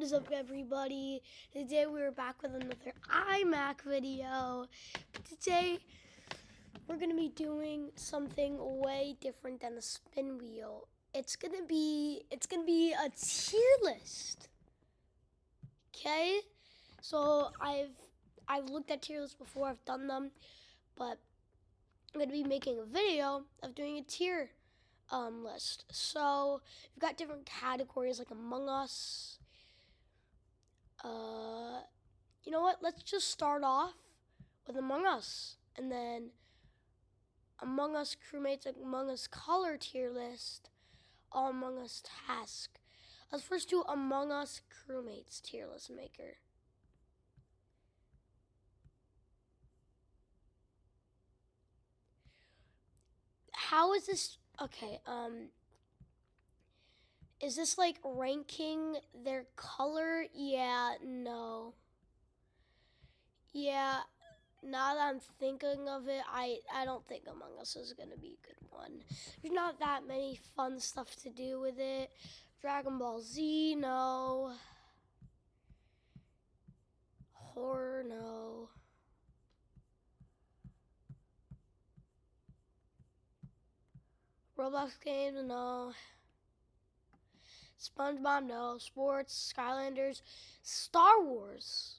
What is up, everybody? Today we're back with another iMac video. Today we're gonna be doing something way different than a spin wheel. It's gonna be a tier list. Okay? So I've looked at tier lists before, I've done them, but I'm gonna be making a video of doing a tier list. So we've got different categories like Among Us. You know what? Let's just start off with Among Us, and then Among Us crewmates, Among Us color tier list, all Among Us task. Let's first do Among Us crewmates tier list maker. How is this? Okay, is this like ranking their color? Yeah, no. Yeah, now that I'm thinking of it, I don't think Among Us is going to be a good one. There's not that many fun stuff to do with it. Dragon Ball Z, no. Horror, no. Roblox games, no. SpongeBob, no. Sports, Skylanders, Star Wars.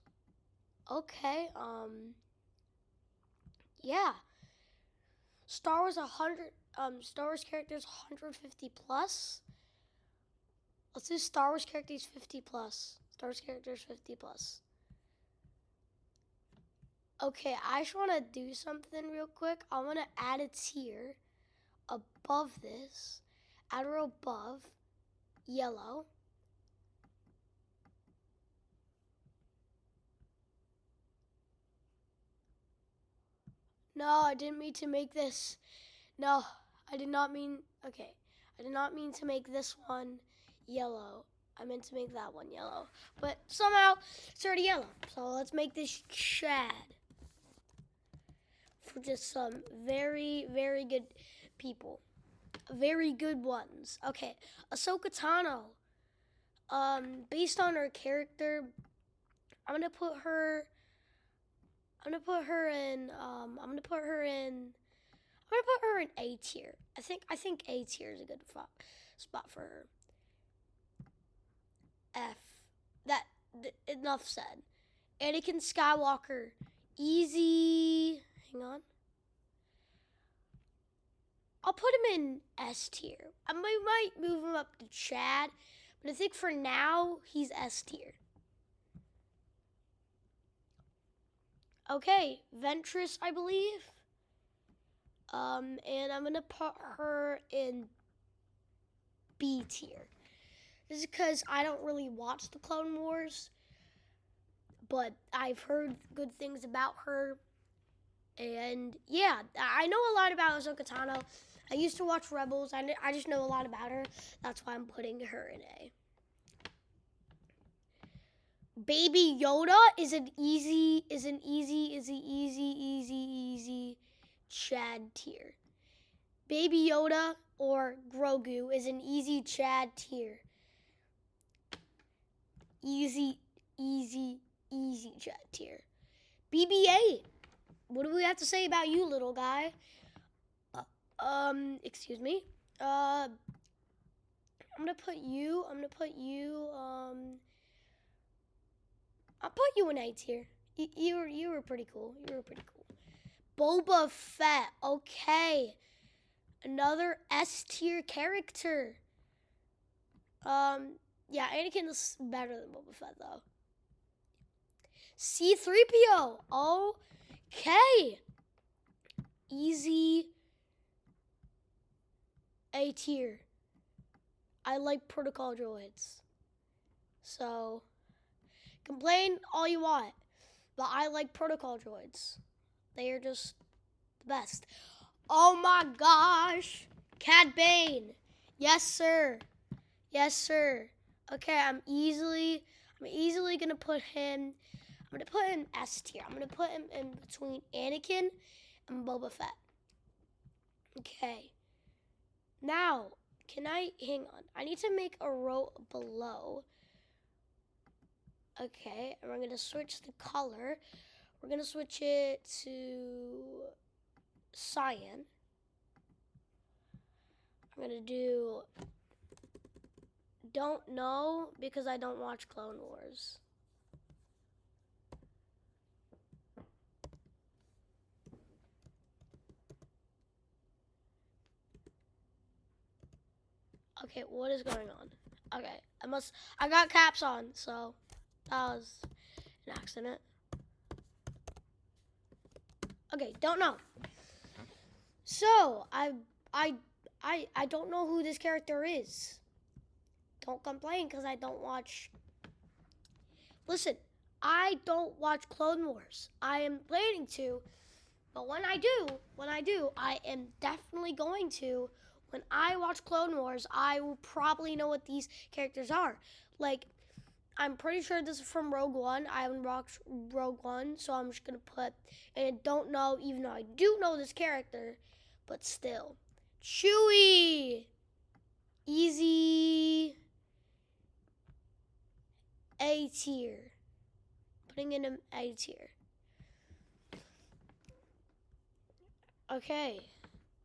Okay, yeah. Star Wars Star Wars characters 150 plus. Let's do Star Wars characters 50 plus. Star Wars characters 50 plus. Okay, I just want to do something real quick. I want to add a tier above this. Add a row above yellow. No, I didn't mean to make this. No, I did not mean. Okay, I did not mean to make this one yellow. I meant to make that one yellow. But somehow it's already yellow. So let's make this Chad. For just some very, very good people. Very good ones. Okay, Ahsoka Tano. Based on her character, I'm gonna put her in A tier. I think A tier is a good spot for her. F. Enough said. Anakin Skywalker, easy. Hang on. I'll put him in S tier. I might move him up to Chad, but I think for now he's S tier. Okay, Ventress, I believe. And I'm gonna put her in B tier. This is because I don't really watch the Clone Wars, but I've heard good things about her. And yeah, I know a lot about Ahsoka Tano. I used to watch Rebels. I just know a lot about her. That's why I'm putting her in A. Baby Yoda is an easy Chad tier. Baby Yoda or Grogu is an easy Chad tier. Easy Chad tier. BB-8. What do we have to say about you, little guy? Excuse me. I'm gonna put you. I'll put you in A tier. You were pretty cool. Boba Fett. Okay. Another S tier character. Yeah, Anakin is better than Boba Fett though. C-3PO. Okay. Easy A tier. I like protocol droids. So, complain all you want, but I like protocol droids. They are just the best. Oh my gosh. Cad Bane. Yes, sir. Okay, I'm easily gonna put him. I'm gonna put him S tier. I'm gonna put him in between Anakin and Boba Fett. Okay. Now, hang on. I need to make a row below. Okay, and we're gonna switch the color. We're gonna switch it to cyan. I'm gonna do don't know because I don't watch Clone Wars. Okay, what is going on? Okay, I got caps on, so that was an accident. Okay, don't know. So, I don't know who this character is. Don't complain because I don't watch. Listen, I don't watch Clone Wars. I am planning to, but when I do, I am definitely going to. When I watch Clone Wars, I will probably know what these characters are. Like, I'm pretty sure this is from Rogue One. I haven't watched Rogue One, so I'm just going to put, and I don't know, even though I do know this character, but still. Chewie! Easy A tier. Putting in an A tier. Okay.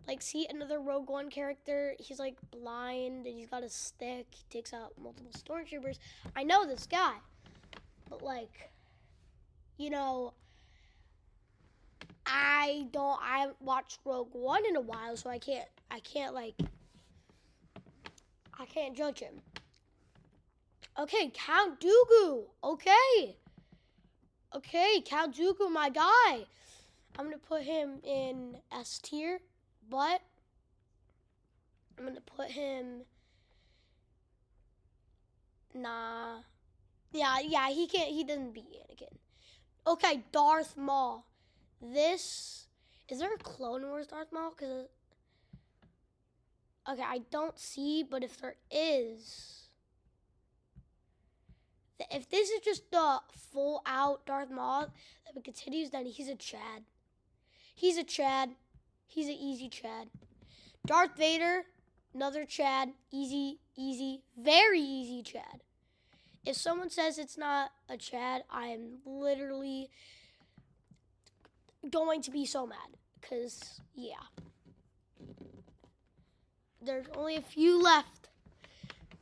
Like, see another Rogue One character. He's like blind and he's got a stick. He takes out multiple stormtroopers. I know this guy, but like, you know, I haven't watched Rogue One in a while, so I can't judge him. Okay, Count Dooku. Okay, Count Dooku, my guy. I'm gonna put him in S tier, but I'm gonna put him. Nah. Yeah, he doesn't beat Anakin. Okay, Darth Maul. Is there a Clone Wars Darth Maul? Okay, I don't see, but if there is, if this is just the full out Darth Maul that continues, then he's a Chad. He's an easy Chad. Darth Vader, another Chad. Easy, very easy Chad. If someone says it's not a Chad, I am literally going to be so mad. Because, yeah. There's only a few left.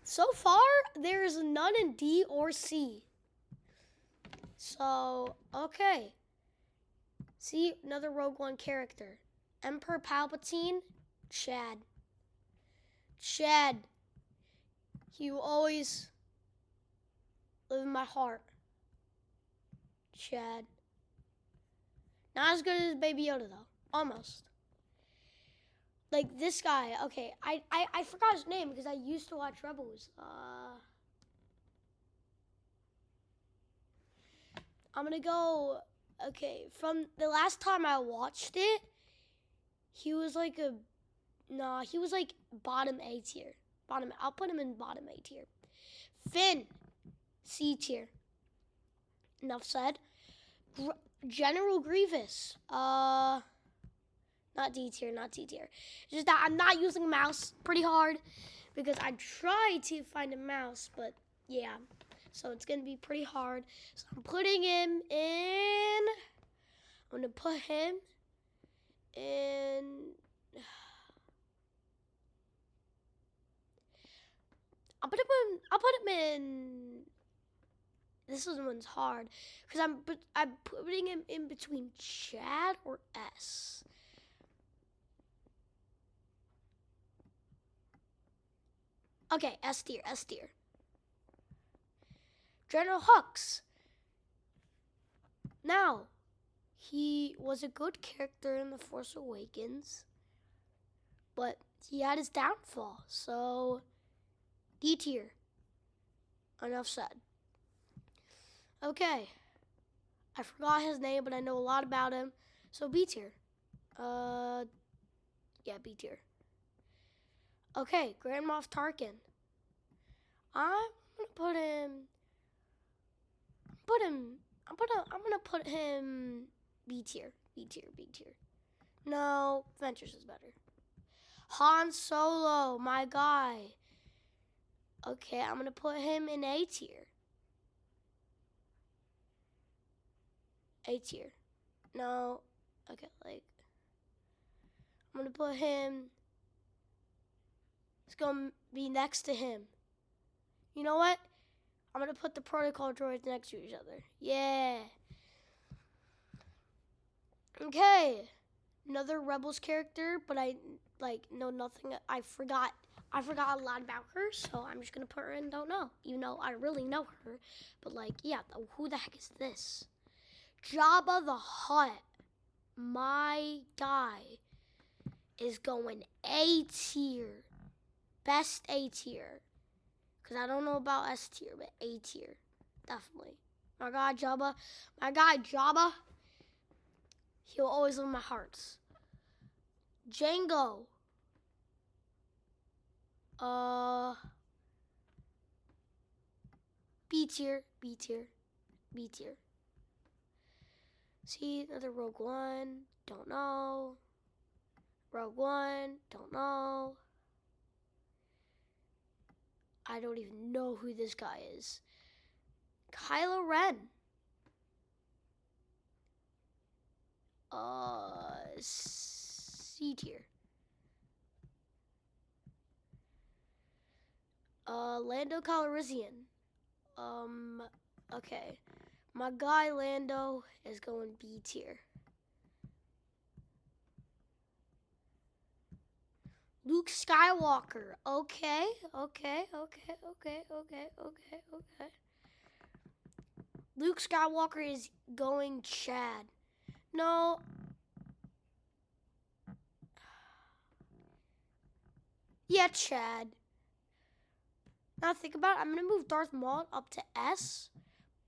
So far, there is none in D or C. So, okay. See, another Rogue One character. Emperor Palpatine, Chad. He will always live in my heart. Chad. Not as good as Baby Yoda, though. Almost. Like this guy. Okay, I forgot his name because I used to watch Rebels. I'm gonna go. Okay, from the last time I watched it, he was like he was like bottom A tier. I'll put him in bottom A tier. Finn, C tier. Enough said. General Grievous, not D tier. It's just that I'm not using a mouse pretty hard because I tried to find a mouse, but yeah. So it's going to be pretty hard. So I'm putting him in. I'm going to put him in. I'll put him in. This one's hard because I'm putting him in between Chad or S. Okay, S tier. General Hux. Now, he was a good character in The Force Awakens, but he had his downfall, so D tier. Enough said. Okay. I forgot his name, but I know a lot about him, so B tier. Yeah, B tier. Okay, Grand Moff Tarkin. I'm gonna put him B tier. No, Ventures is better. Han Solo, my guy. Okay, I'm gonna put him in A tier. A tier. No. Okay, like I'm gonna put him. It's gonna be next to him. You know what? I'm gonna put the protocol droids next to each other. Yeah. Okay. Another Rebels character, but I know nothing. I forgot a lot about her, so I'm just gonna put her in don't know. You know, I really know her, but like, yeah, who the heck is this? Jabba the Hutt. My guy is going A tier. Best A tier. Because I don't know about S tier, but A tier. Definitely. My guy Jabba. He'll always live in my hearts. Django. B tier. B tier. B tier. See, another Rogue One. Don't know. Rogue One. Don't know. I don't even know who this guy is. Kylo Ren. C tier. Lando Calrissian. Okay. My guy Lando is going B tier. Luke Skywalker. Okay. Luke Skywalker is going Chad. No. Yeah, Chad. Now think about it. I'm gonna move Darth Maul up to S,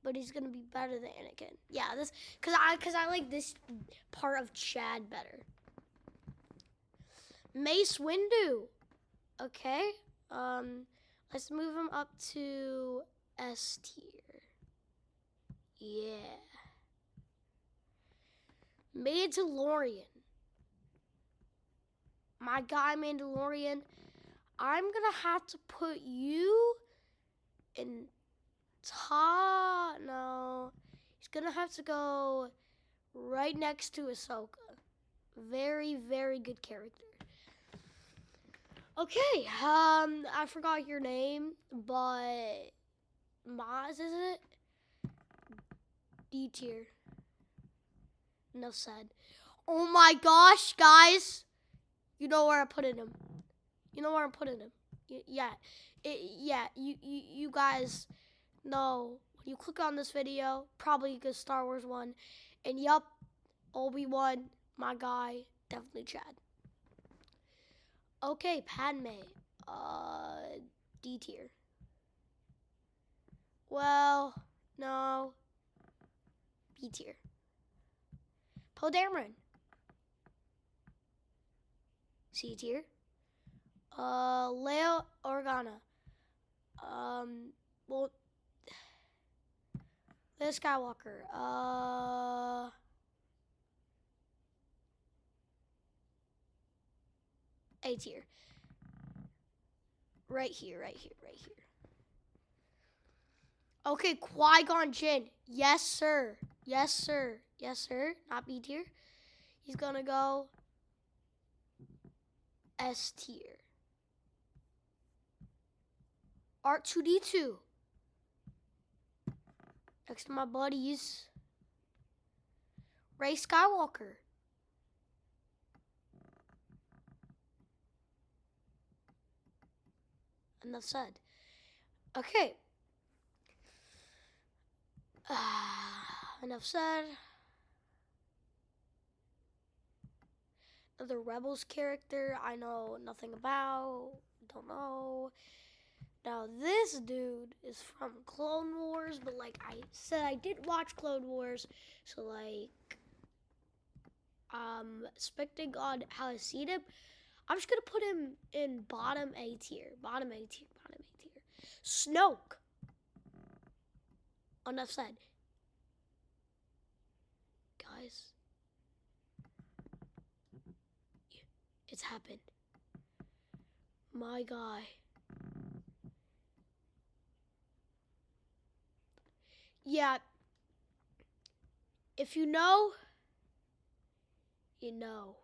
but he's gonna be better than Anakin. Yeah, this cause I like this part of Chad better. Mace Windu. Okay. Let's move him up to S tier. Yeah. Mandalorian. My guy Mandalorian. I'm gonna have to put you in top. No. He's gonna have to go right next to Ahsoka. Very, very good character. Okay, I forgot your name, but Maz, is it? D tier. Enough said. Oh my gosh, guys. You know where I'm putting him. Yeah. You guys know when you click on this video, probably a Star Wars one. And yup, Obi-Wan, my guy, definitely Chad. Okay, Padme. D tier. Well, no. B tier. Poe Dameron. C tier. Leia Organa. Well, Leia Skywalker. A tier. Right here. Okay, Qui-Gon Jinn. Yes, sir. Not B tier. He's gonna go S tier. R2-D2. Next to my buddies. Rey Skywalker. Enough said. Okay. Enough said. Another Rebels character I know nothing about. Don't know. Now this dude is from Clone Wars, but like I said, I did watch Clone Wars, so like expecting on how I see him, I'm just gonna put him in bottom A tier. Snoke. Enough said. Guys, it's happened. My guy. Yeah. If you know, you know.